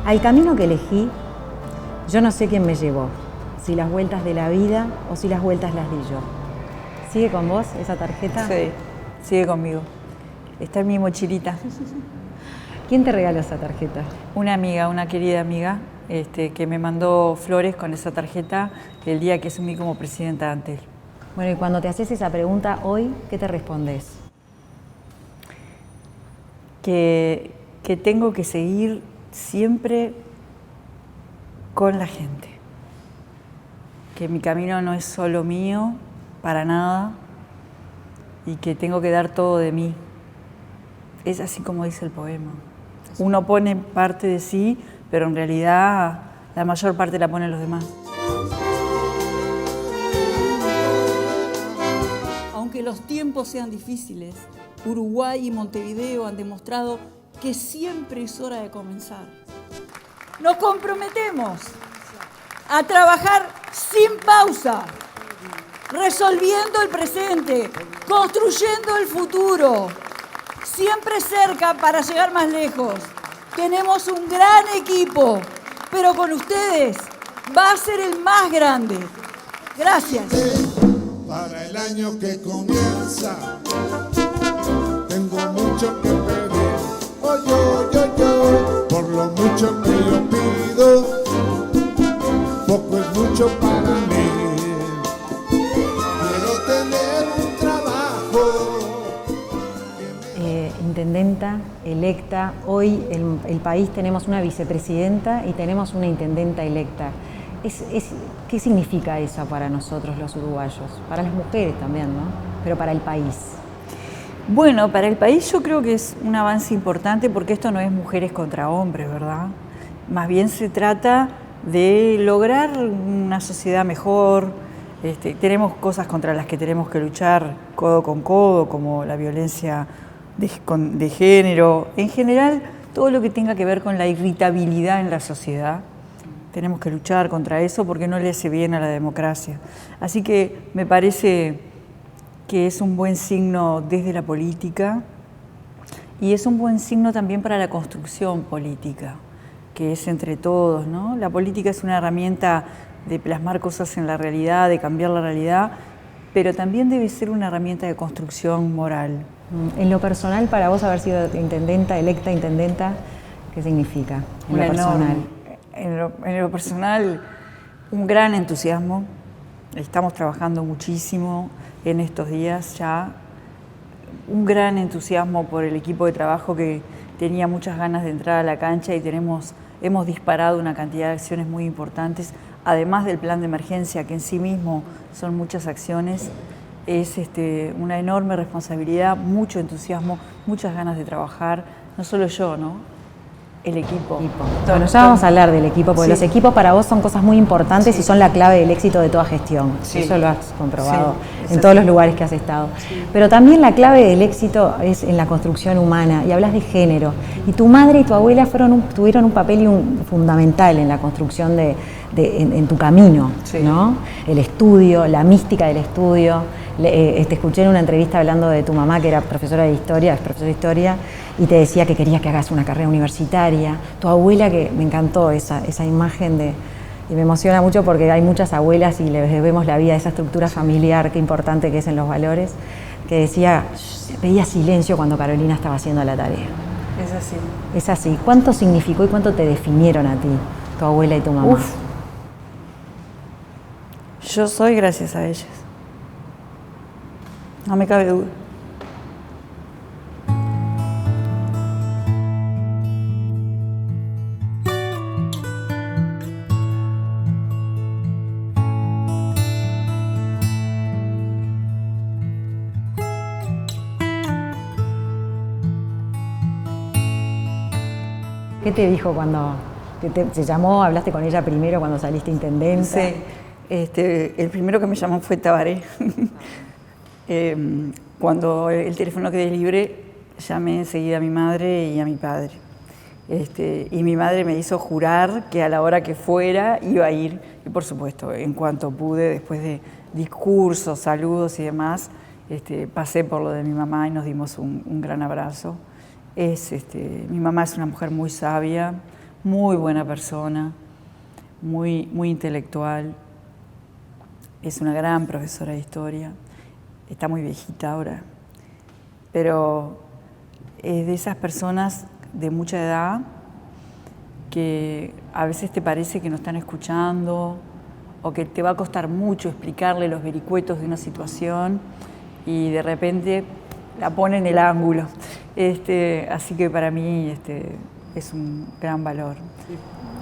Al camino que elegí, yo no sé quién me llevó, si las vueltas de la vida o si las vueltas las di yo. ¿Sigue con vos esa tarjeta? Sí, sigue conmigo. Está en mi mochilita. ¿Quién te regaló esa tarjeta? Una amiga, una querida amiga, que me mandó flores con esa tarjeta el día que asumí como presidenta ante él. Bueno, y cuando te haces esa pregunta hoy, ¿qué te respondes? Que tengo que seguir siempre con la gente. Que mi camino no es solo mío, para nada, y que tengo que dar todo de mí. Es así como dice el poema. Uno pone parte de sí, pero en realidad la mayor parte la ponen los demás. Aunque los tiempos sean difíciles, Uruguay y Montevideo han demostrado que siempre es hora de comenzar. Nos comprometemos a trabajar sin pausa, resolviendo el presente, construyendo el futuro, siempre cerca para llegar más lejos. Tenemos un gran equipo, pero con ustedes va a ser el más grande. Gracias. Para el año que comienza, tengo mucho que pedir. Oh, yo, por lo mucho que yo pido, poco es mucho para mí. Quiero tener un trabajo. Intendenta electa, hoy el país tenemos una vicepresidenta y tenemos una intendenta electa. ¿Qué significa eso para nosotros los uruguayos? Para las mujeres también, ¿no? Pero para el país. Bueno, para el país yo creo que es un avance importante porque esto no es mujeres contra hombres, ¿verdad? Más bien se trata de lograr una sociedad mejor. Tenemos cosas contra las que tenemos que luchar codo con codo, como la violencia de género. En general, todo lo que tenga que ver con la irritabilidad en la sociedad. Tenemos que luchar contra eso porque no le hace bien a la democracia. Así que me parece que es un buen signo desde la política y es un buen signo también para la construcción política, que es entre todos, ¿no? La política es una herramienta de plasmar cosas en la realidad, de cambiar la realidad, pero también debe ser una herramienta de construcción moral. En lo personal, para vos haber sido intendenta, electa intendenta, ¿qué significa? En lo personal. En lo personal, un gran entusiasmo. Estamos trabajando muchísimo en estos días ya. Un gran entusiasmo por el equipo de trabajo que tenía muchas ganas de entrar a la cancha y hemos disparado una cantidad de acciones muy importantes, además del plan de emergencia, que en sí mismo son muchas acciones. Es una enorme responsabilidad, mucho entusiasmo, muchas ganas de trabajar, no solo yo, ¿no? El equipo. Bueno, ya vamos a hablar del equipo, porque sí, los equipos para vos son cosas muy importantes, sí, y son la clave del éxito de toda gestión. Sí. Eso lo has comprobado, sí, en todos los lugares que has estado. Sí. Pero también la clave del éxito es en la construcción humana, y hablas de género. Y tu madre y tu abuela tuvieron un papel fundamental en la construcción en tu camino, sí, ¿no? El estudio, la mística del estudio. Te escuché en una entrevista hablando de tu mamá, que era profesora de historia, es profesora de historia, y te decía que quería que hagas una carrera universitaria. Tu abuela, que me encantó esa imagen y me emociona mucho porque hay muchas abuelas y les vemos la vida, esa estructura familiar, qué importante que es en los valores, que decía, pedía silencio cuando Carolina estaba haciendo la tarea. Es así. Es así. ¿Cuánto significó y cuánto te definieron a ti, tu abuela y tu mamá? Uf. Yo soy gracias a ellas. No me cabe duda. ¿Qué te dijo cuando te llamó? ¿Hablaste con ella primero cuando saliste intendenta? Sí, el primero que me llamó fue Tabaré. Cuando el teléfono quedé libre, llamé enseguida a mi madre y a mi padre. Y mi madre me hizo jurar que a la hora que fuera iba a ir. Y por supuesto, en cuanto pude, después de discursos, saludos y demás, pasé por lo de mi mamá y nos dimos un gran abrazo. Mi mamá es una mujer muy sabia, muy buena persona, muy intelectual. Es una gran profesora de historia. Está muy viejita ahora, pero es de esas personas de mucha edad que a veces te parece que no están escuchando o que te va a costar mucho explicarle los vericuetos de una situación y de repente la pone en el ángulo. Así que para mí es un gran valor.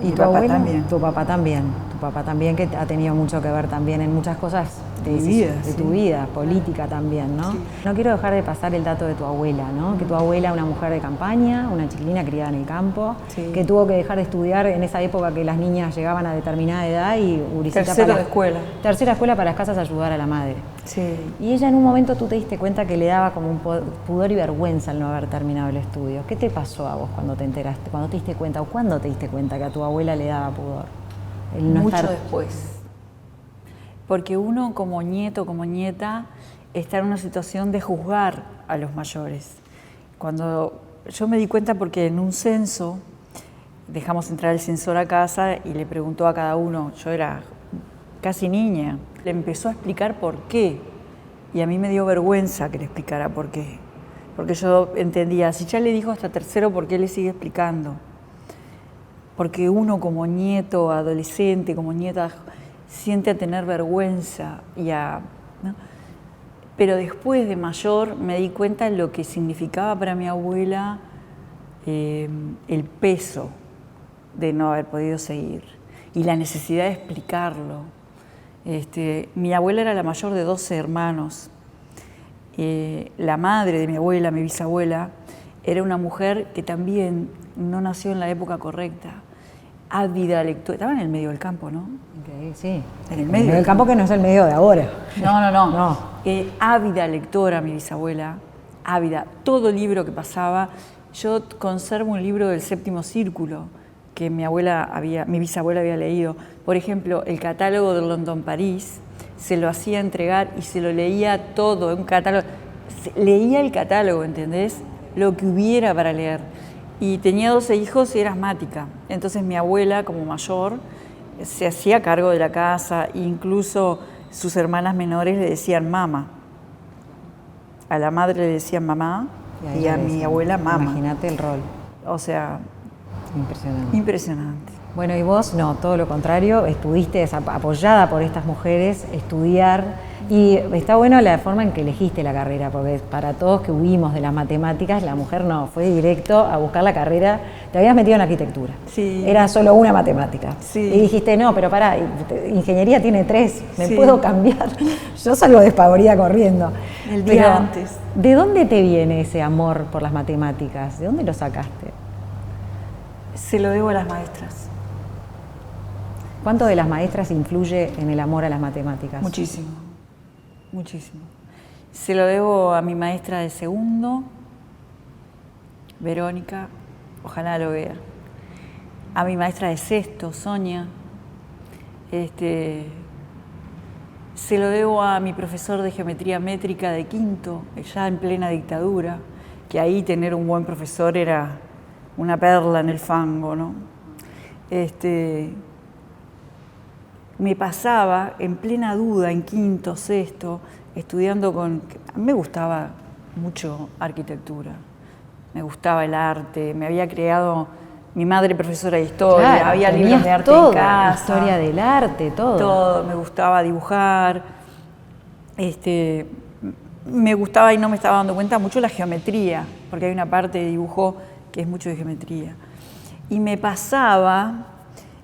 ¿Y tu papá también? Tu papá también, que ha tenido mucho que ver también en muchas cosas de tu vida, política también, ¿no? Sí. No quiero dejar de pasar el dato de tu abuela, ¿no? Que tu abuela, una mujer de campaña, una chiquilina criada en el campo, que tuvo que dejar de estudiar en esa época que las niñas llegaban a determinada edad y tercera escuela para las casas ayudar a la madre. Sí. Y ella en un momento tú te diste cuenta que le daba como un pudor y vergüenza el no haber terminado el estudio. ¿Qué te pasó a vos cuando te enteraste, cuando te diste cuenta o cuándo te diste cuenta que a tu abuela le daba pudor? Mucho después. Porque uno como nieto, como nieta, está en una situación de juzgar a los mayores. Cuando yo me di cuenta porque en un censo, dejamos entrar el censor a casa y le preguntó a cada uno, yo era casi niña, le empezó a explicar por qué. Y a mí me dio vergüenza que le explicara por qué. Porque yo entendía, si ya le dijo hasta tercero, ¿por qué le sigue explicando? Porque uno como nieto, adolescente, como nieta, siente a tener vergüenza ¿no? Pero después de mayor me di cuenta de lo que significaba para mi abuela el peso de no haber podido seguir y la necesidad de explicarlo. Mi abuela era la mayor de 12 hermanos. La madre de mi abuela, mi bisabuela, era una mujer que también no nació en la época correcta. Ávida lectora, estaba en el medio del campo, ¿no? Okay, sí, en el medio del campo que no es el medio de ahora. No. Ávida lectora, mi bisabuela, ávida. Todo libro que pasaba, yo conservo un libro del Séptimo Círculo que mi bisabuela había leído. Por ejemplo, el catálogo de London París, se lo hacía entregar y se lo leía todo, un catálogo. Leía el catálogo, ¿entendés? Lo que hubiera para leer. Y tenía 12 hijos y era asmática. Entonces mi abuela, como mayor, se hacía cargo de la casa, e incluso sus hermanas menores le decían mamá. A la madre le decían mamá y a mi abuela mamá. Imagínate el rol. O sea, impresionante. Bueno, y vos no, todo lo contrario, estuviste apoyada por estas mujeres, estudiar, y está bueno la forma en que elegiste la carrera, porque para todos que huimos de las matemáticas, la mujer no, fue directo a buscar la carrera, te habías metido en arquitectura, era solo una matemática, y dijiste, no, pero pará, ingeniería tiene 3, me puedo cambiar, yo salgo despavorida corriendo. El día antes. ¿De dónde te viene ese amor por las matemáticas? ¿De dónde lo sacaste? Se lo debo a las maestras. ¿Cuánto de las maestras influye en el amor a las matemáticas? Muchísimo. Se lo debo a mi maestra de segundo, Verónica, ojalá lo vea. A mi maestra de sexto, Sonia. Se lo debo a mi profesor de geometría métrica de quinto, ya en plena dictadura, que ahí tener un buen profesor era una perla en el fango, ¿no? Me pasaba en plena duda, en quinto, sexto, estudiando a mí me gustaba mucho arquitectura, me gustaba el arte, me había creado mi madre profesora de historia, claro, había libros de arte todo, en casa. Historia del arte, todo. Todo, me gustaba dibujar, me gustaba y no me estaba dando cuenta mucho la geometría, porque hay una parte de dibujo que es mucho de geometría. Y me pasaba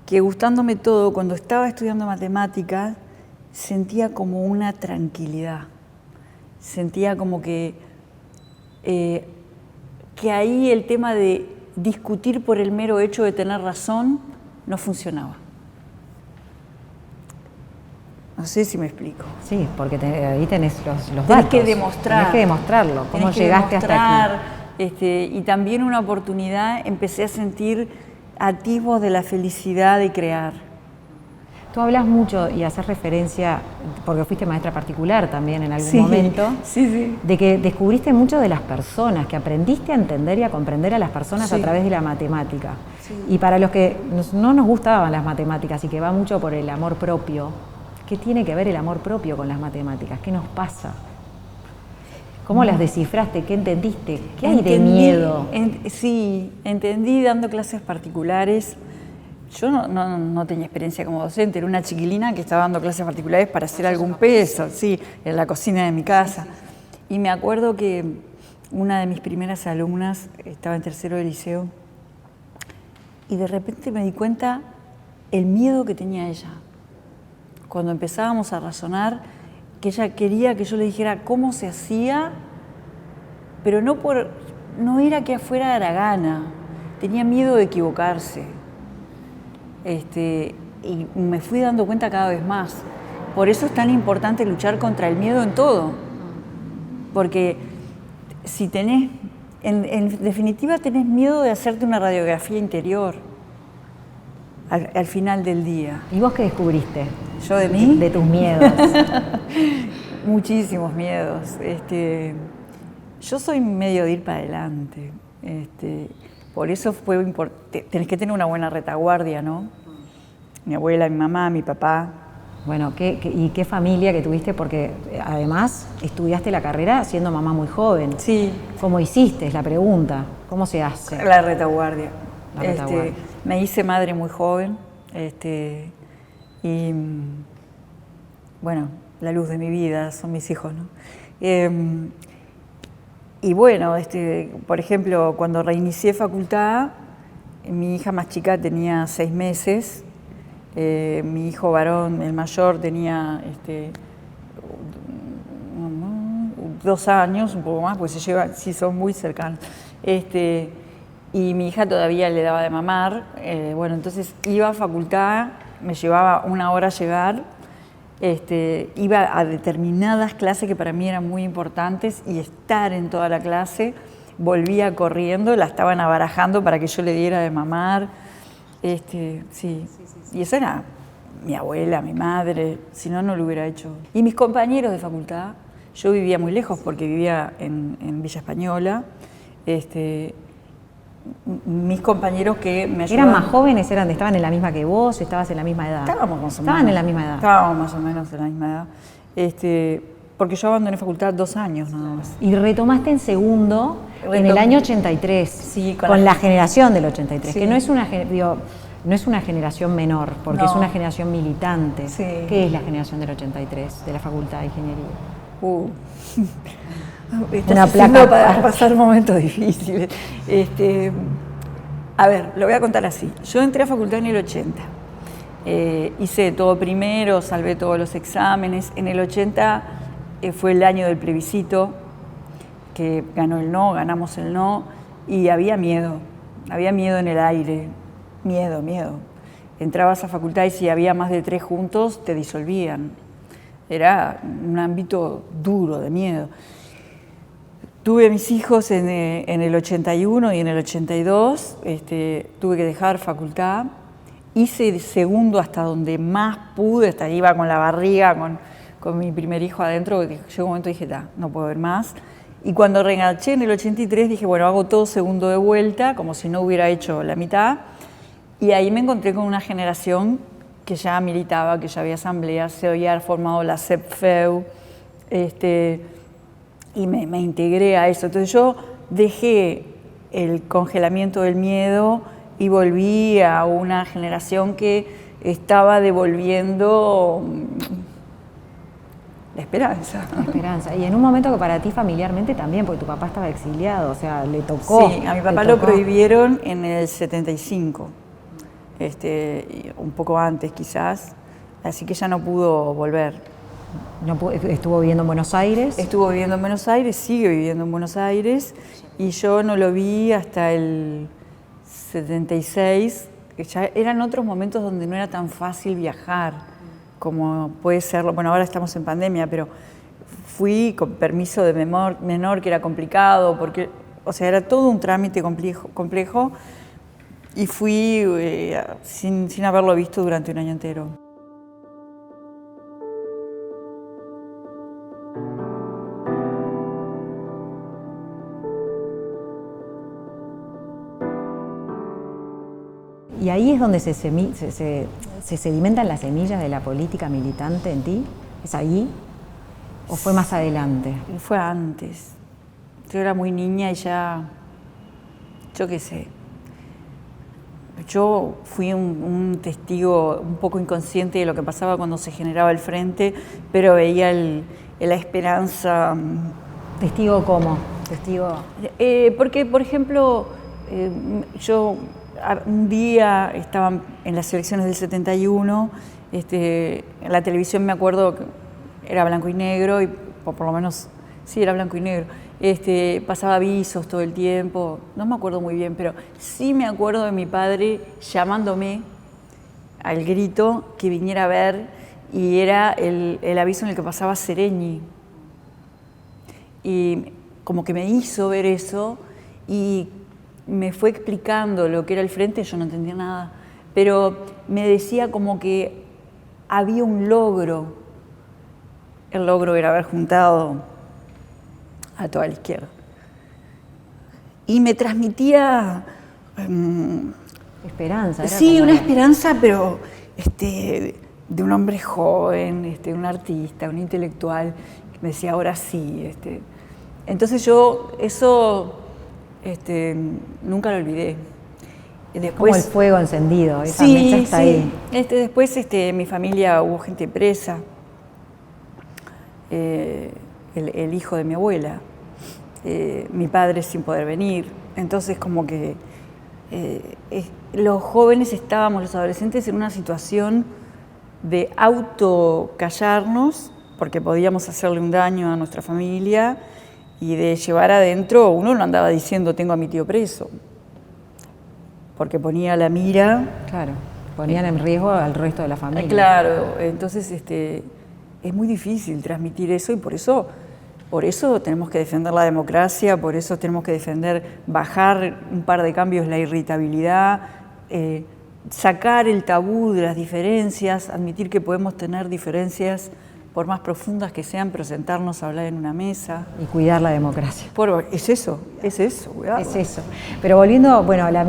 que gustándome todo, cuando estaba estudiando matemáticas, sentía como una tranquilidad. Sentía como que ahí el tema de discutir por el mero hecho de tener razón no funcionaba. No sé si me explico. Sí, porque ahí tenés los datos. Tenés que demostrar. Tenés que demostrarlo, cómo llegaste hasta aquí. Y también una oportunidad, empecé a sentir atisbos de la felicidad de crear. Tú hablas mucho y haces referencia, porque fuiste maestra particular también en algún Sí, momento, sí. de que descubriste mucho de las personas, que aprendiste a entender y a comprender a las personas Sí. a través de la matemática. Sí. Y para los que no nos gustaban las matemáticas y que va mucho por el amor propio, ¿qué tiene que ver el amor propio con las matemáticas? ¿Qué nos pasa? ¿Cómo las descifraste? ¿Qué entendiste? ¿Qué hay de miedo? Sí, entendí dando clases particulares. Yo no tenía experiencia como docente, era una chiquilina que estaba dando clases particulares para hacer algún peso, sí, en la cocina de mi casa. Y me acuerdo que una de mis primeras alumnas estaba en tercero de liceo y de repente me di cuenta el miedo que tenía ella. Cuando empezábamos a razonar, que ella quería que yo le dijera cómo se hacía, pero no era que afuera de la gana, tenía miedo de equivocarse. Y me fui dando cuenta cada vez más. Por eso es tan importante luchar contra el miedo en todo. Porque si tenés, en definitiva tenés miedo de hacerte una radiografía interior al final del día. ¿Y vos qué descubriste? ¿Yo de mí? De tus miedos. Muchísimos miedos. Yo soy medio de ir para adelante. Por eso fue importante. Tenés que tener una buena retaguardia, ¿no? Mi abuela, mi mamá, mi papá. Bueno, ¿y qué familia que tuviste? Porque además estudiaste la carrera siendo mamá muy joven. Sí. ¿Cómo hiciste? Es la pregunta. ¿Cómo se hace? La retaguardia. La retaguardia. Me hice madre muy joven. Y bueno, la luz de mi vida son mis hijos, ¿no? Y bueno, por ejemplo, cuando reinicié facultad, mi hija más chica tenía 6 meses, mi hijo varón, el mayor, tenía 2 años, un poco más, pues se llevan, sí, son muy cercanos. Y mi hija todavía le daba de mamar, bueno, entonces iba a facultad, me llevaba 1 hora llegar, iba a determinadas clases que para mí eran muy importantes y estar en toda la clase, volvía corriendo, la estaban abarajando para que yo le diera de mamar, sí. Y esa era mi abuela, mi madre, si no, no lo hubiera hecho. Y mis compañeros de facultad, yo vivía muy lejos porque vivía en Villa Española, mis compañeros que me ayudaban. ¿Eran más jóvenes? ¿Estaban en la misma que vos? ¿Estabas en la misma edad? Estábamos más o menos. ¿Estaban en la misma edad? Estábamos más o menos en la misma edad. Porque yo abandoné facultad 2 años nada más. Y retomaste en segundo en el año 83, sí, con la generación del 83, sí. que no es una generación menor, porque No. es una generación militante. Sí. ¿Qué es la generación del 83 de la Facultad de Ingeniería? Una placa para pasar momentos difíciles. A ver, lo voy a contar así. Yo entré a facultad en el 80. Hice todo primero, salvé todos los exámenes. En el 80 fue el año del plebiscito, que ganó el no, ganamos el no, y había miedo en el aire, miedo. Entrabas a facultad y si había más de 3 juntos, te disolvían. Era un ámbito duro de miedo. Tuve a mis hijos en el 81 y en el 82, tuve que dejar facultad, hice segundo hasta donde más pude, hasta iba con la barriga, con mi primer hijo adentro, que llegó un momento y dije, no puedo ver más. Y cuando reenganché en el 83 dije, bueno, hago todo segundo de vuelta, como si no hubiera hecho la mitad, y ahí me encontré con una generación que ya militaba, que ya había asambleas, se había formado la CEPFEU, y me integré a eso. Entonces yo dejé el congelamiento del miedo y volví a una generación que estaba devolviendo la esperanza. La esperanza. Y en un momento que para ti familiarmente también, porque tu papá estaba exiliado, o sea, le tocó. Sí, a mi papá lo prohibieron en el 75, un poco antes quizás, así que ya no pudo volver. ¿Estuvo viviendo en Buenos Aires? Estuvo viviendo en Buenos Aires, sigue viviendo en Buenos Aires, y yo no lo vi hasta el 76, que ya eran otros momentos donde no era tan fácil viajar como puede serlo. Bueno, ahora estamos en pandemia, pero fui con permiso de menor, que era complicado, porque, o sea, era todo un trámite complejo y fui sin haberlo visto durante un año entero. ¿Y ahí es donde se sedimentan las semillas de la política militante en ti? ¿Es ahí? ¿O fue más adelante? Fue antes. Yo era muy niña y ya, yo qué sé. Yo fui un testigo un poco inconsciente de lo que pasaba cuando se generaba el frente, pero veía la esperanza. ¿Testigo cómo? Testigo. Porque, por ejemplo, yo un día estaba en las elecciones del 71, en la televisión me acuerdo que era blanco y negro, y por lo menos sí era blanco y negro. Pasaba avisos todo el tiempo, no me acuerdo muy bien, pero sí me acuerdo de mi padre llamándome al grito que viniera a ver, y era el aviso en el que pasaba Sereñi. Y como que me hizo ver eso y me fue explicando lo que era el frente. Yo no entendía nada, pero me decía como que había un logro. El logro era haber juntado a toda la izquierda. Y me transmitía esperanza. Sí, una esperanza, pero de un hombre joven, un artista, un intelectual, que me decía, ahora sí. Entonces yo eso nunca lo olvidé. Después, como el fuego encendido, esa sí, mecha está ahí. Después en mi familia hubo gente presa. El hijo de mi abuela, mi padre sin poder venir. Entonces como que los jóvenes estábamos, los adolescentes, en una situación de autocallarnos porque podíamos hacerle un daño a nuestra familia, y de llevar adentro. Uno no andaba diciendo tengo a mi tío preso, porque ponía la mira. Claro, ponían en riesgo al resto de la familia. Claro, entonces es muy difícil transmitir eso, y por eso tenemos que defender la democracia, por eso tenemos que defender bajar un par de cambios la irritabilidad, sacar el tabú de las diferencias, admitir que podemos tener diferencias por más profundas que sean, pero sentarnos a hablar en una mesa. Y cuidar la democracia. Es eso, cuidado. Es eso. Pero volviendo, bueno, la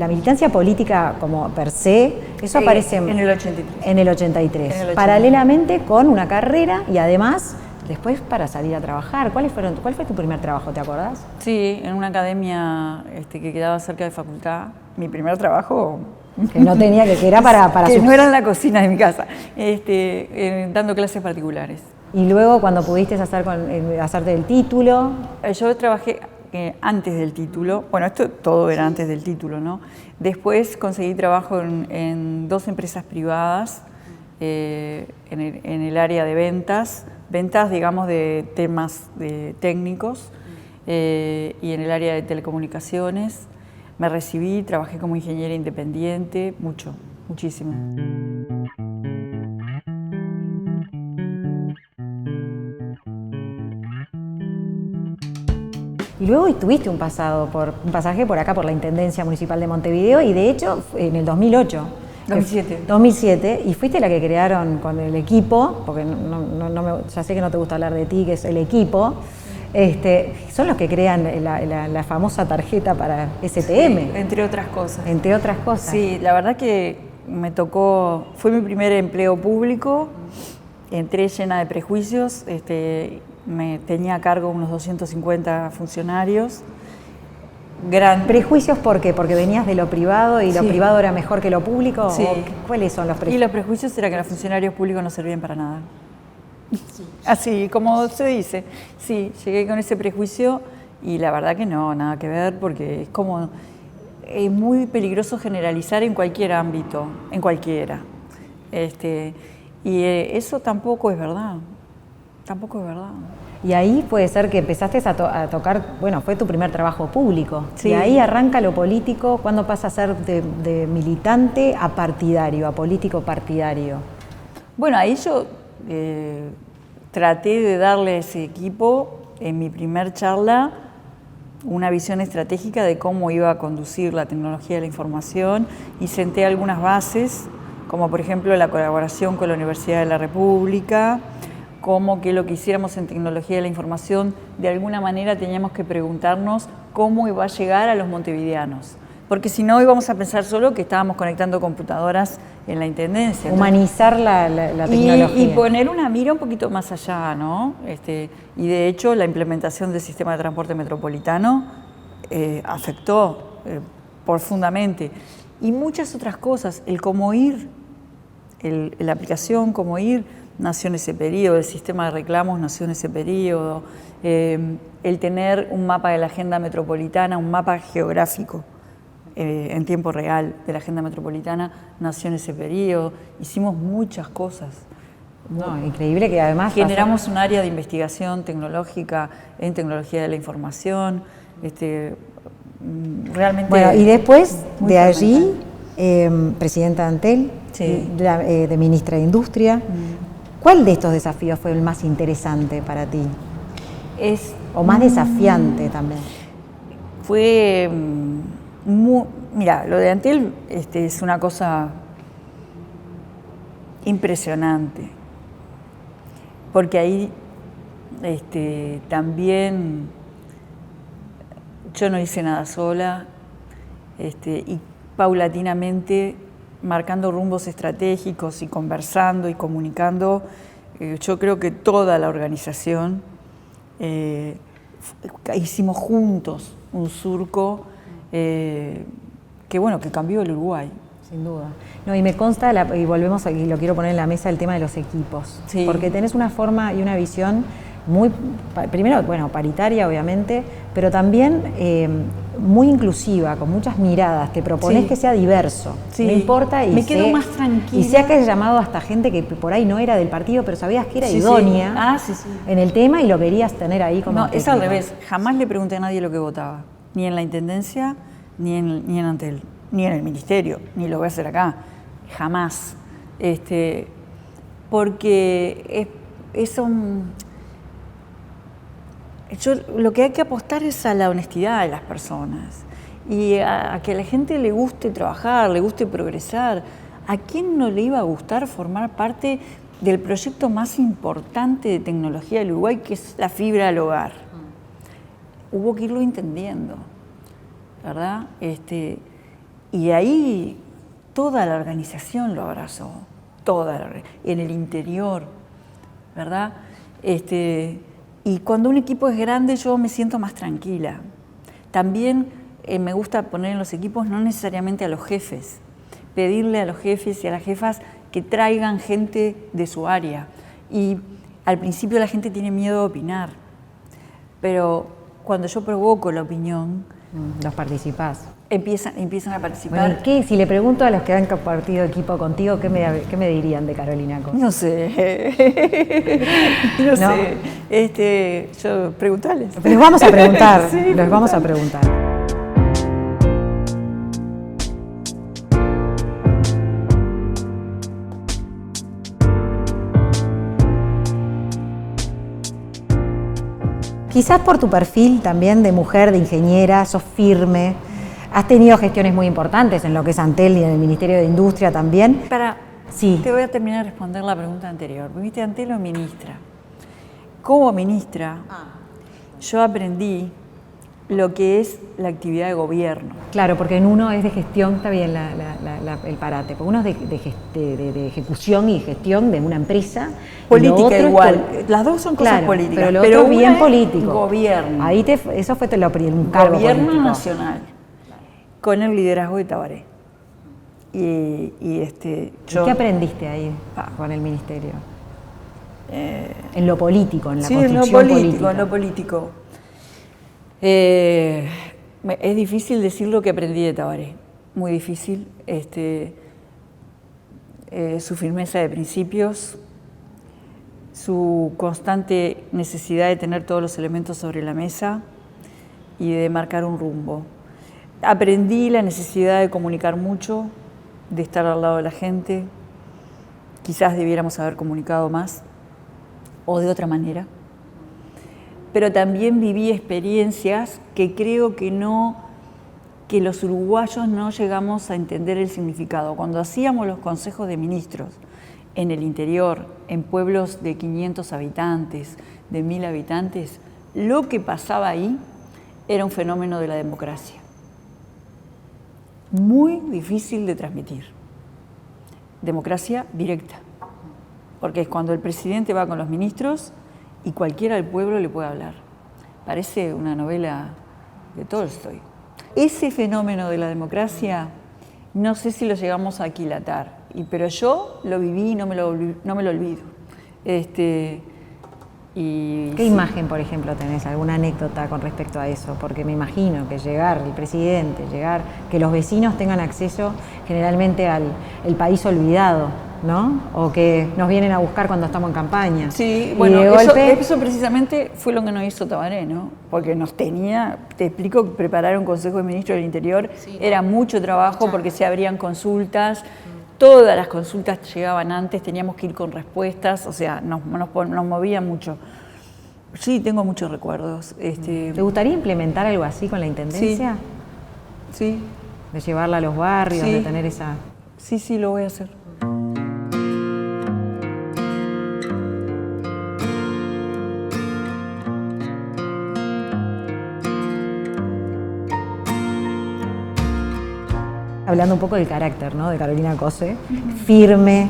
militancia política como per se, eso aparece en el 83. En el 83. Paralelamente con una carrera y además después para salir a trabajar. ¿Cuál fue tu primer trabajo, te acordás? Sí, en una academia que quedaba cerca de facultad. Mi primer trabajo... Que no tenía, que era para que no era en la cocina de mi casa, dando clases particulares. Y luego cuando pudiste hacerte el título... Yo trabajé antes del título, bueno, esto todo era antes del título, ¿no? Después conseguí trabajo en 2 empresas privadas, en el área de ventas, digamos, de temas técnicos, y en el área de telecomunicaciones. Me recibí, trabajé como ingeniera independiente, muchísimo. Y luego tuviste un pasaje por acá, por la Intendencia Municipal de Montevideo, y de hecho en el 2008. 2007, y fuiste la que crearon con el equipo, porque ya sé que no te gusta hablar de ti, que es el equipo. Son los que crean la famosa tarjeta para STM. Sí, entre otras cosas. Entre otras cosas. Sí, la verdad que me tocó, fue mi primer empleo público, entré llena de prejuicios, me tenía a cargo unos 250 funcionarios. ¿Prejuicios por qué? ¿Porque venías de lo privado y lo privado era mejor que lo público? Sí. ¿Cuáles son los prejuicios? Y los prejuicios era que los funcionarios públicos no servían para nada. Así como se dice. Sí, llegué con ese prejuicio y la verdad que no, nada que ver, porque es muy peligroso generalizar en cualquier ámbito, en cualquiera. Y eso tampoco es verdad, Y ahí puede ser que empezaste a tocar, bueno, fue tu primer trabajo público. Sí. Y ahí arranca lo político, ¿cuándo pasa a ser de militante a partidario, a político partidario? Bueno, ahí yo traté de darle a ese equipo, en mi primer charla, una visión estratégica de cómo iba a conducir la tecnología de la información, y senté algunas bases, como por ejemplo la colaboración con la Universidad de la República, como que lo que hiciéramos en tecnología de la información, de alguna manera teníamos que preguntarnos cómo iba a llegar a los montevideanos. porque si no íbamos a pensar solo que estábamos conectando computadoras en la intendencia. Humanizar la tecnología. Y poner una mira un poquito más allá, ¿no? Y de hecho la implementación del sistema de transporte metropolitano afectó profundamente. Y muchas otras cosas, el cómo ir, la aplicación cómo ir, nació en ese periodo, el sistema de reclamos nació en ese periodo, el tener un mapa de la agenda metropolitana, un mapa geográfico en tiempo real de la agenda metropolitana nació en ese periodo. Hicimos muchas cosas. No, increíble que además generamos un área de investigación tecnológica en tecnología de la información. Realmente. Bueno, y después de allí, presidenta de Antel, sí. de ministra de Industria. ¿Cuál de estos desafíos fue el más interesante para ti? O más desafiante también. Fue mira, lo de Antel es una cosa impresionante, porque ahí también yo no hice nada sola, y paulatinamente marcando rumbos estratégicos y conversando y comunicando, yo creo que toda la organización hicimos juntos un surco que cambió el Uruguay. Sin duda. No, y me consta, y volvemos aquí, lo quiero poner en la mesa, el tema de los equipos. Sí. Porque tenés una forma y una visión muy, primero, paritaria obviamente, pero también muy inclusiva, con muchas miradas. Te propones que sea diverso, sí. No importa. Y me quedo más tranquila. Y sea que has llamado hasta gente que por ahí no era del partido, pero sabías que era idónea en el tema y lo querías tener ahí como No, es al revés. Jamás le pregunté a nadie lo que votaba. Ni en la Intendencia, ni en Antel, ni en el Ministerio, ni lo voy a hacer acá. Jamás. Porque eso... lo que hay que apostar es a la honestidad de las personas y a que a la gente le guste trabajar, le guste progresar. ¿A quién no le iba a gustar formar parte del proyecto más importante de tecnología del Uruguay, que es la fibra al hogar? Hubo que irlo entendiendo, ¿verdad? Y ahí toda la organización lo abrazó, en el interior, ¿verdad? Y cuando un equipo es grande yo me siento más tranquila. También me gusta poner en los equipos no necesariamente a los jefes, pedirle a los jefes y a las jefas que traigan gente de su área. Y al principio la gente tiene miedo de opinar, pero cuando yo provoco la opinión... Los participás. Empiezan a participar. Bueno, si le pregunto a los que han compartido equipo contigo, ¿qué me dirían de Carolina Cos? No sé. No sé. Yo preguntarles. Les vamos a preguntar. Sí, los vamos a preguntar. Quizás por tu perfil también de mujer, de ingeniera, sos firme. Has tenido gestiones muy importantes en lo que es Antel y en el Ministerio de Industria también. Sí. Te voy a terminar de responder la pregunta anterior. ¿Viste Antel o ministra? Como ministra, yo aprendí lo que es la actividad de gobierno. Claro, porque en uno es de gestión, está bien el parate, porque uno es de ejecución y gestión de una empresa. Política igual, las dos son cosas políticas, pero bien político. Gobierno. Ahí eso fue un cargo gobierno político. Nacional, con el liderazgo de Tabaré. ¿Y qué aprendiste ahí con el ministerio? En lo político, en la construcción política. En lo político. Es difícil decir lo que aprendí de Tabaré, muy difícil. Su firmeza de principios, su constante necesidad de tener todos los elementos sobre la mesa y de marcar un rumbo. Aprendí la necesidad de comunicar mucho, de estar al lado de la gente. Quizás debiéramos haber comunicado más o de otra manera. Pero también viví experiencias que creo que los uruguayos no llegamos a entender el significado. Cuando hacíamos los consejos de ministros en el interior, en pueblos de 500 habitantes, de 1000 habitantes, lo que pasaba ahí era un fenómeno de la democracia. muy difícil de transmitir. Democracia directa, porque es cuando el presidente va con los ministros y cualquiera del pueblo le puede hablar. Parece una novela de Tolstoy. Ese fenómeno de la democracia, no sé si lo llegamos a aquilatar, pero yo lo viví y no me lo olvido. ¿Qué imagen, por ejemplo, tenés? ¿Alguna anécdota con respecto a eso? Porque me imagino que llegar el presidente, que los vecinos tengan acceso generalmente al país olvidado, ¿no? O que nos vienen a buscar cuando estamos en campaña. Sí, bueno, eso precisamente fue lo que nos hizo Tabaré, ¿no? Porque nos tenía, te explico, preparar un Consejo de Ministros del Interior, era mucho trabajo porque se abrían consultas, todas las consultas llegaban antes, teníamos que ir con respuestas, o sea, nos movía mucho. Sí, tengo muchos recuerdos. ¿Te gustaría implementar algo así con la Intendencia? Sí. De llevarla a los barrios, de tener esa... Sí, lo voy a hacer. Hablando un poco del carácter, ¿no?, de Carolina Cose, firme,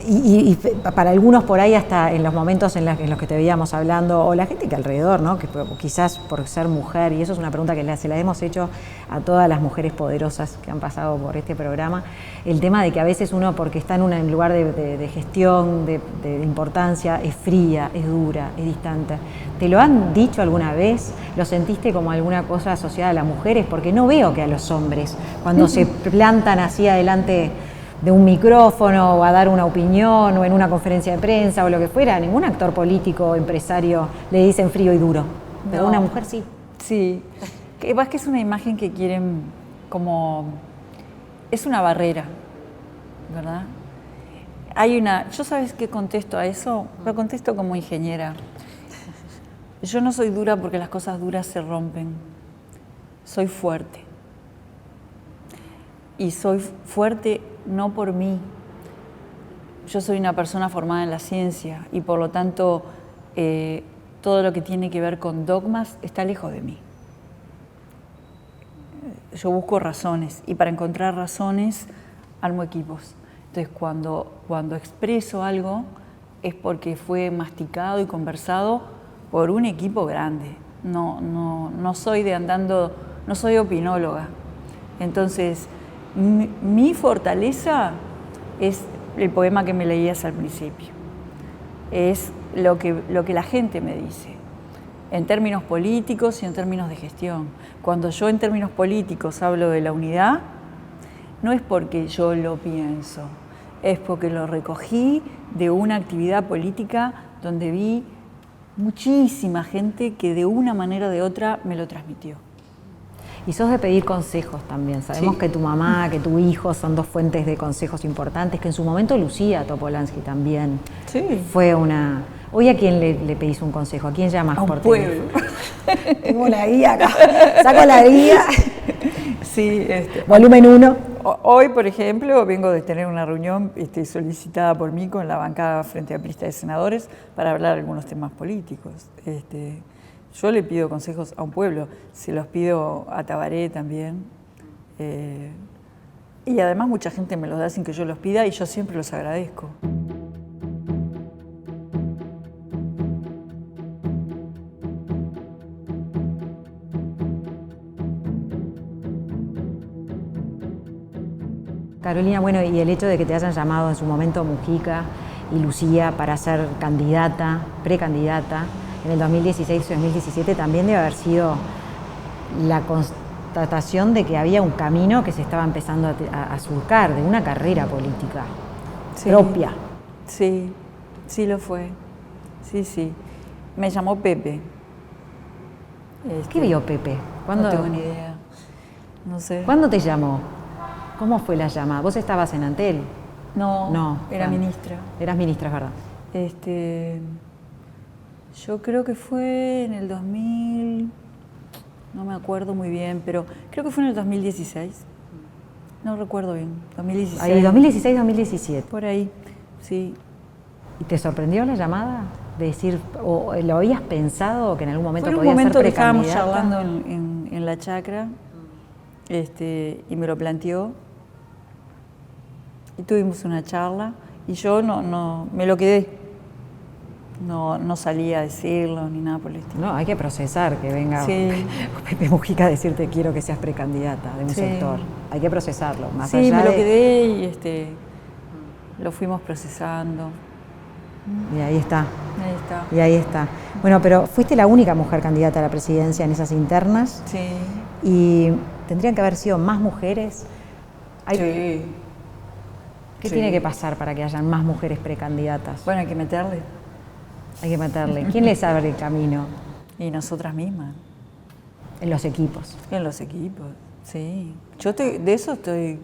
y para algunos por ahí hasta en los momentos en los que te veíamos hablando, o la gente que alrededor, ¿no?, que quizás por ser mujer, y eso es una pregunta que se la hemos hecho a todas las mujeres poderosas que han pasado por este programa, el tema de que a veces uno, porque está en un lugar de gestión, de importancia, es fría, es dura, es distante. ¿Te lo han dicho alguna vez? ¿Lo sentiste como alguna cosa asociada a las mujeres? Porque no veo que a los hombres, cuando se plantan así adelante de un micrófono o a dar una opinión o en una conferencia de prensa o lo que fuera, ningún actor político o empresario le dicen frío y duro, pero no. Una mujer sí. Sí, que es una imagen que quieren como... es una barrera, ¿verdad? ¿Yo sabes qué contesto a eso? Lo contesto como ingeniera. Yo no soy dura porque las cosas duras se rompen. Soy fuerte. Y soy fuerte no por mí. Yo soy una persona formada en la ciencia y por lo tanto todo lo que tiene que ver con dogmas está lejos de mí. Yo busco razones y para encontrar razones armo equipos. Entonces cuando expreso algo es porque fue masticado y conversado por un equipo grande. No soy no soy opinóloga. Entonces, mi fortaleza es el poema que me leías al principio. Es lo que la gente me dice, en términos políticos y en términos de gestión. Cuando yo en términos políticos hablo de la unidad, no es porque yo lo pienso, es porque lo recogí de una actividad política donde vi muchísima gente que de una manera o de otra me lo transmitió. Y sos de pedir consejos también. Sabemos que tu mamá, que tu hijo son dos fuentes de consejos importantes, que en su momento Lucía Topolansky también fue una... Hoy, ¿a quién le pedís un consejo? ¿A quién llamas por teléfono? Tengo la guía acá. Saco la guía. Sí, Volumen 1. Hoy, por ejemplo, vengo de tener una reunión solicitada por mí con la bancada Frente Amplista de Senadores para hablar de algunos temas políticos. Yo le pido consejos a un pueblo, se los pido a Tabaré también. Y además mucha gente me los da sin que yo los pida y yo siempre los agradezco. Carolina, bueno, y el hecho de que te hayan llamado en su momento Mujica y Lucía para ser candidata, precandidata, en el 2016-2017 también debe haber sido la constatación de que había un camino que se estaba empezando a surcar, de una carrera política propia. Sí, sí lo fue. Sí. Me llamó Pepe. ¿Qué vio Pepe? No tengo ni idea. No sé. ¿Cuándo te llamó? ¿Cómo fue la llamada? ¿Vos estabas en Antel? No, era ministra. Eras ministra, es verdad. Yo creo que fue en el 2000, no me acuerdo muy bien, pero creo que fue en el 2016. No recuerdo bien, 2016. Ahí, 2016-2017. Por ahí, sí. ¿Y te sorprendió la llamada? De decir, o lo habías pensado que en algún momento podía ser precandidata. Estábamos charlando en la chacra y me lo planteó. Y tuvimos una charla y yo no me lo quedé. No salí a decirlo ni nada por el estilo. No, hay que procesar que venga Sí. Pepe Mujica a decirte quiero que seas precandidata de un Sí. sector. Hay que procesarlo. Más Sí, allá me lo de- quedé y lo fuimos procesando. Y ahí está. Ahí está. Y ahí está. Bueno, pero fuiste la única mujer candidata a la presidencia en esas internas Sí. y tendrían que haber sido más mujeres. Hay- Sí. ¿Qué Sí. tiene que pasar para que hayan más mujeres precandidatas? Bueno, hay que meterle. Hay que meterle. ¿Quién les abre el camino? Y nosotras mismas. En los equipos. En los equipos, sí. Yo de eso estoy.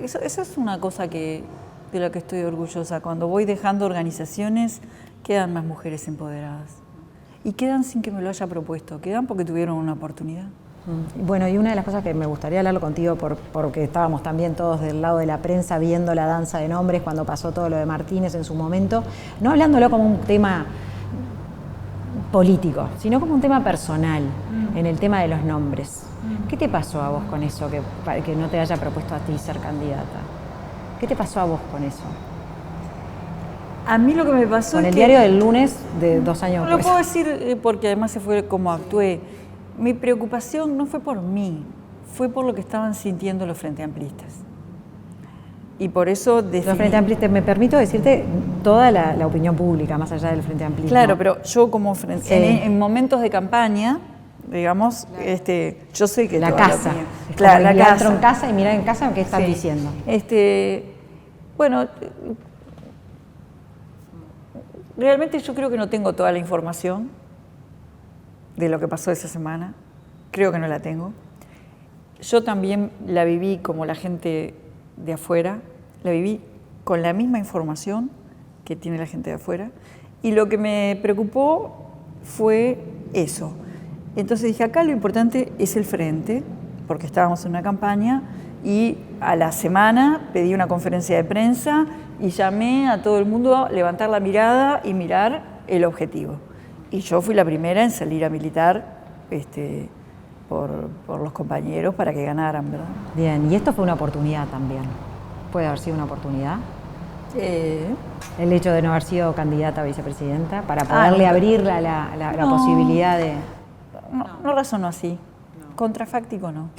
Eso es una cosa de la que estoy orgullosa. Cuando voy dejando organizaciones, quedan más mujeres empoderadas. Y quedan sin que me lo haya propuesto, quedan porque tuvieron una oportunidad. Bueno, y una de las cosas que me gustaría hablarlo contigo, porque estábamos también todos del lado de la prensa viendo la danza de nombres cuando pasó todo lo de Martínez en su momento, no hablándolo como un tema político, sino como un tema personal, en el tema de los nombres. ¿Qué te pasó a vos con eso, que no te haya propuesto a ti ser candidata? ¿Qué te pasó a vos con eso? A mí lo que me pasó Con es el que... diario del lunes de 2 años No lo después. puedo decir porque además se fue como actué. Mi preocupación no fue por mí, fue por lo que estaban sintiendo los Frente Amplistas. Y por eso Los Frente Amplistas, me permito decirte toda la opinión pública, más allá del Frente Amplismo. Claro, pero yo como Sí. en momentos de campaña, digamos, yo sé que la toda casa. opinión. Es Claro, como la ir al teatro casa. en casa y mirar en casa qué están Sí. diciendo. Bueno, realmente yo creo que no tengo toda la información de lo que pasó esa semana. Creo que no la tengo. Yo también la viví como la gente de afuera, la viví con la misma información que tiene la gente de afuera. Y lo que me preocupó fue eso. Entonces dije, acá lo importante es el frente, porque estábamos en una campaña, y a la semana pedí una conferencia de prensa y llamé a todo el mundo a levantar la mirada y mirar el objetivo. Y yo fui la primera en salir a militar por los compañeros para que ganaran, ¿verdad? Bien, y esto fue una oportunidad también. ¿Puede haber sido una oportunidad? El hecho de no haber sido candidata a vicepresidenta, para poderle no. abrir la No. posibilidad de... No razono así. Contrafáctico no.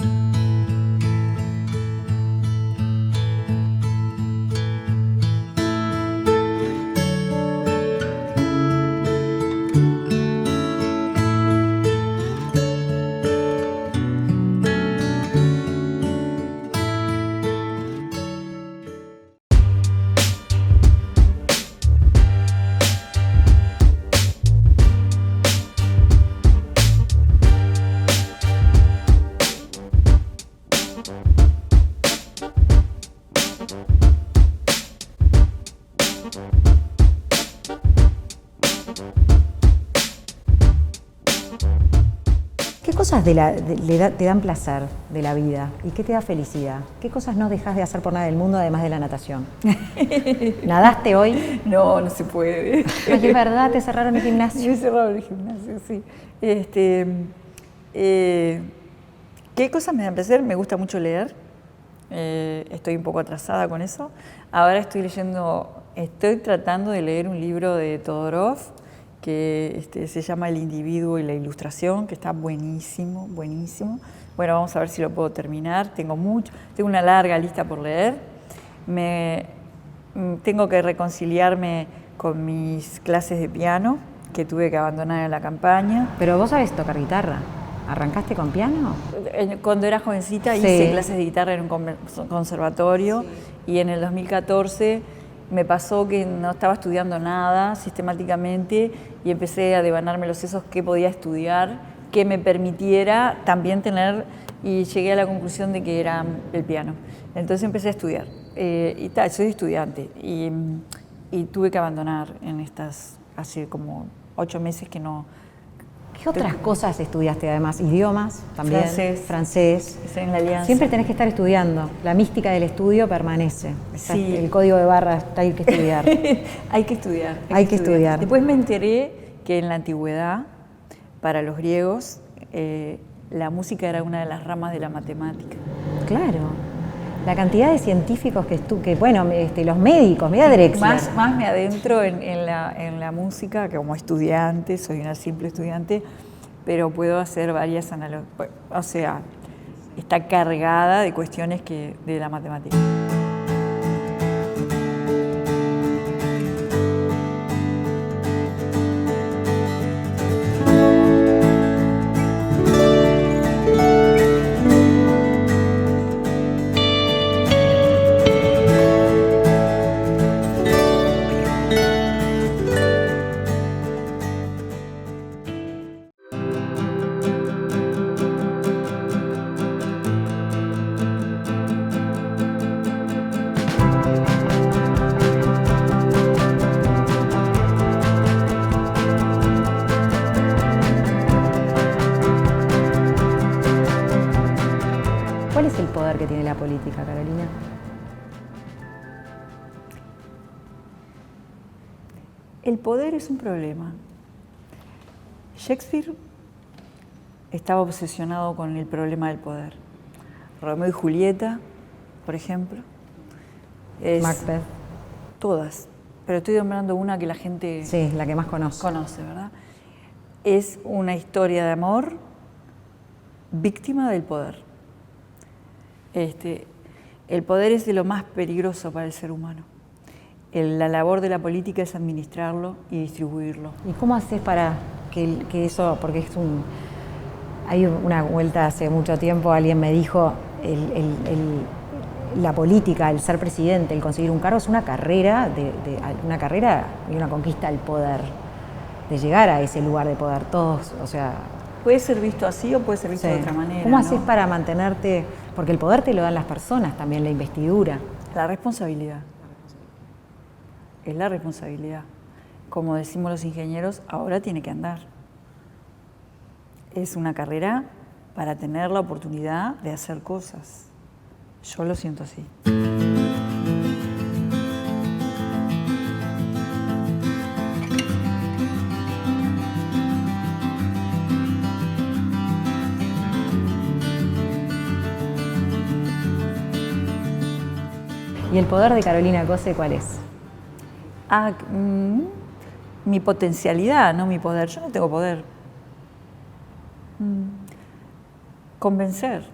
¿Qué cosas te dan placer de la vida y qué te da felicidad? ¿Qué cosas no dejas de hacer por nada del mundo además de la natación? ¿Nadaste hoy? No, no se puede. Ay, es verdad, te cerraron el gimnasio. Me cerraron el gimnasio, sí. ¿Qué cosas me dan placer? Me gusta mucho leer. Estoy un poco atrasada con eso. Ahora estoy tratando de leer un libro de Todorov que se llama El individuo y la ilustración, que está buenísimo, buenísimo. Bueno, vamos a ver si lo puedo terminar. Tengo una larga lista por leer. Tengo que reconciliarme con mis clases de piano, que tuve que abandonar en la campaña. Pero vos sabés tocar guitarra. ¿Arrancaste con piano? Cuando era jovencita Sí. hice clases de guitarra en un conservatorio y en el 2014 me pasó que no estaba estudiando nada sistemáticamente y empecé a devanarme los sesos qué podía estudiar, que me permitiera también tener, y llegué a la conclusión de que era el piano. Entonces empecé a estudiar, soy estudiante y tuve que abandonar hace como 8 meses que no. ¿Qué otras cosas estudiaste además? ¿Idiomas también? Francés. Estoy en la Alianza. Siempre tenés que estar estudiando. La mística del estudio permanece. Sí. El código de barras, hay que estudiar. Hay que estudiar. Hay que estudiar. Después me enteré que en la antigüedad, para los griegos, la música era una de las ramas de la matemática. Claro. La cantidad de científicos los médicos, mira Drexler. Más me adentro en la música, que como estudiante, soy una simple estudiante, pero puedo hacer varias analogías. O sea, está cargada de cuestiones de la matemática. ¿Cuál es el poder que tiene la política, Carolina? El poder es un problema. Shakespeare estaba obsesionado con el problema del poder. Romeo y Julieta, por ejemplo. Macbeth. Todas. Pero estoy nombrando una que la gente... Sí, la que más conoce. Conoce, ¿verdad? Es una historia de amor víctima del poder. El poder es de lo más peligroso para el ser humano. La labor de la política es administrarlo y distribuirlo. ¿Y cómo haces para que eso, porque hay una vuelta hace mucho tiempo, alguien me dijo, la política, el ser presidente, el conseguir un cargo es una carrera, una carrera y una conquista del poder, de llegar a ese lugar de poder, todos, o sea... Puede ser visto así o puede ser visto de otra manera. ¿Cómo haces para mantenerte? Porque el poder te lo dan las personas también, la investidura. La responsabilidad. Es la responsabilidad. Como decimos los ingenieros, ahora tiene que andar. Es una carrera para tener la oportunidad de hacer cosas. Yo lo siento así. ¿Y el poder de Carolina Cose cuál es? Mi potencialidad, no mi poder. Yo no tengo poder. Convencer.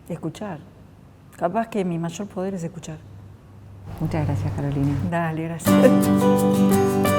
Escuchar. Capaz que mi mayor poder es escuchar. Muchas gracias, Carolina. Dale, gracias.